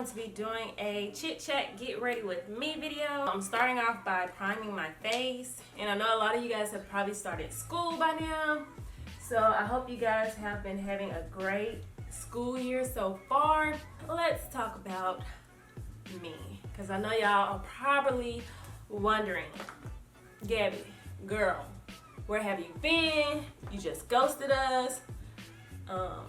to be doing a chit chat get ready with me video. I'm starting off by priming my face, and I know a lot of you guys have probably started school by now, so I hope you guys have been having a great school year so far. Let's talk about me, because I know y'all are probably wondering, Gabby, girl, where have you been? You just ghosted us.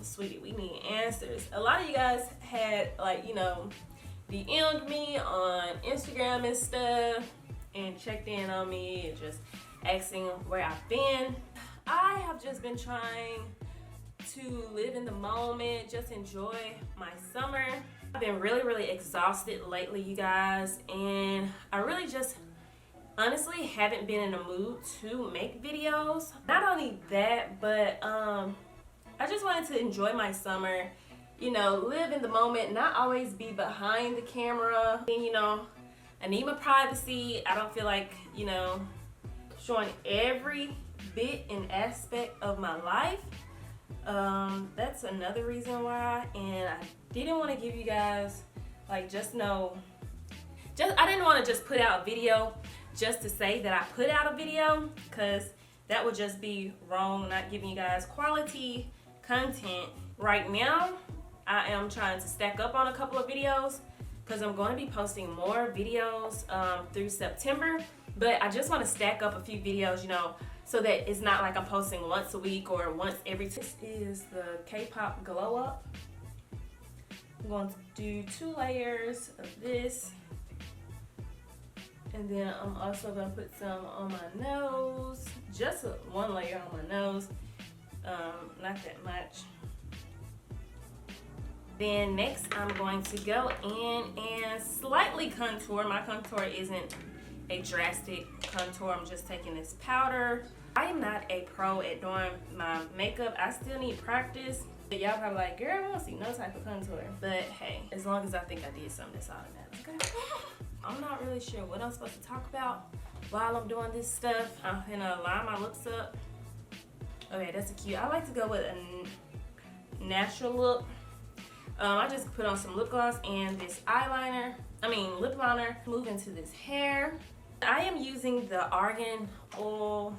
Sweetie, we need answers. A lot of you guys had, like, DM'd me on Instagram and stuff and checked in on me and just asking where I've been. I have just been trying to live in the moment, just enjoy my summer. I've been really exhausted lately, you guys, and I really just honestly haven't been in a mood to make videos. Not only that, but I just wanted to enjoy my summer, live in the moment, not always be behind the camera. And, I need my privacy. I don't feel like, showing every bit and aspect of my life. That's another reason why. And I didn't want to give you guys, I didn't want to just put out a video just to say that I put out a video, because that would just be wrong, not giving you guys quality content. Right now, I am trying to stack up on a couple of videos because I'm going to be posting more videos through September, but I just want to stack up a few videos, so that it's not like I'm posting once a week or once every two. This is the K-pop glow up. I'm going to do 2 layers of this, and then I'm also going to put some on my nose, just 1 layer on my nose. Not that much. Then next I'm going to go in and slightly contour. My contour isn't a drastic contour. I'm just taking this powder. I am not a pro at doing my makeup. I still need practice. Y'all probably like, girl, I don't see no type of contour. But hey, as long as I think I did something, that's all that matters, okay? I'm not really sure what I'm supposed to talk about while I'm doing this stuff. I'm gonna line my lips up. Okay, that's cute. I like to go with a natural look. I just put on some lip gloss and this lip liner. Move into this hair. I am using the Argan Oil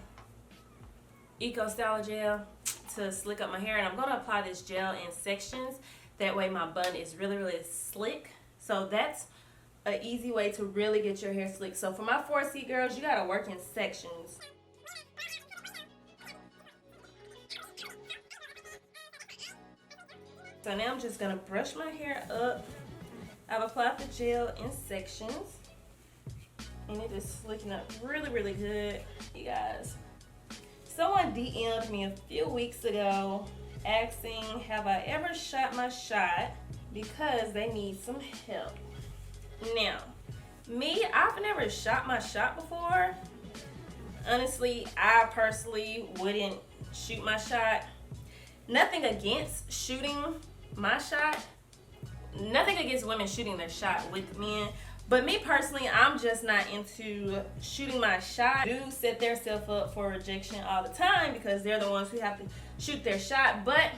Eco Styler Gel to slick up my hair, and I'm going to apply this gel in sections. That way my bun is really slick. So that's an easy way to really get your hair slick. So for my 4C girls, you got to work in sections. So now I'm just gonna brush my hair up. I've applied the gel in sections, and it is slicking up really good, you guys. Someone DM'd me a few weeks ago asking, have I ever shot my shot, because they need some help. Now, me, I've never shot my shot before. Honestly, I personally wouldn't shoot my shot. Nothing against shooting my shot. Nothing against women shooting their shot with men. But me personally, I'm just not into shooting my shot. Dudes set themselves up for rejection all the time because they're the ones who have to shoot their shot. But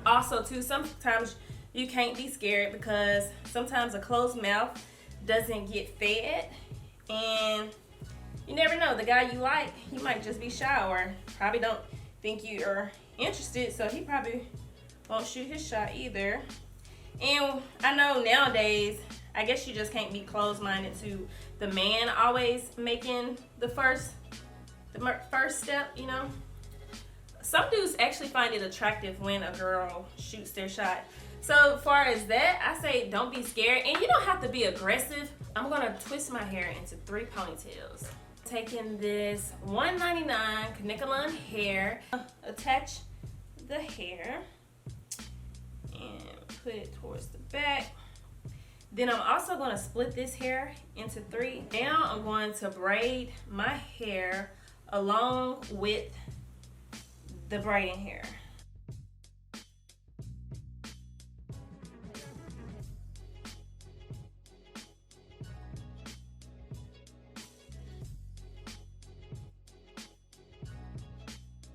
also too, sometimes you can't be scared, because sometimes a closed mouth doesn't get fed. And you never know, the guy you like, he might just be shy or probably don't think you are interested, so he probably won't shoot his shot either. And I know nowadays, I guess you just can't be closed-minded to the man always making the first step, Some dudes actually find it attractive when a girl shoots their shot. So as far as that, I say don't be scared, and you don't have to be aggressive. I'm gonna twist my hair into 3 ponytails. Taking this $1.99 Kanekalon hair, attach the hair and put it towards the back. Then I'm also going to split this hair into 3. Now I'm going to braid my hair along with the braiding hair.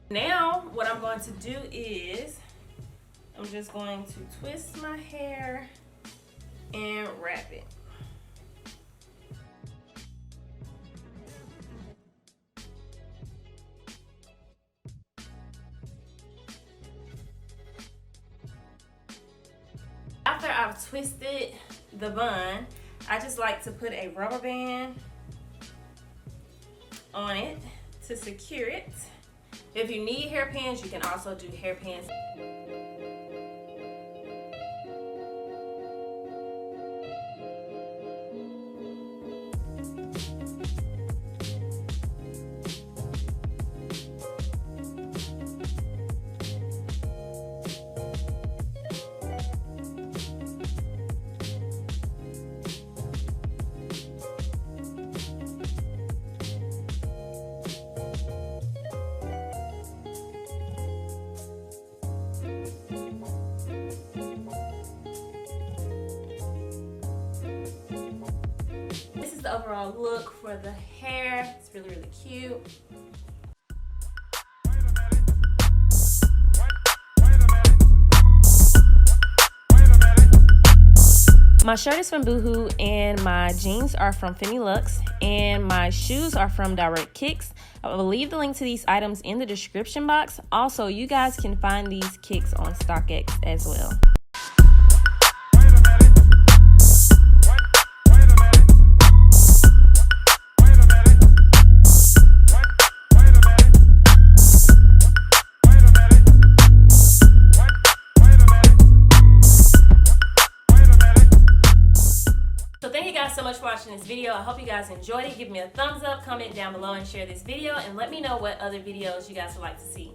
Now what I'm going to do is I'm just going to twist my hair and wrap it. After I've twisted the bun, I just like to put a rubber band on it to secure it. If you need hairpins, you can also do hairpins. The overall look for the hair. It's really, really cute. My shirt is from Boohoo and my jeans are from Femme Luxe and my shoes are from Direct Kicks. I will leave the link to these items in the description box. Also, you guys can find these kicks on StockX as well. So much for watching this video. I hope you guys enjoyed it. Give me a thumbs up, comment down below, and share this video, and let me know what other videos you guys would like to see.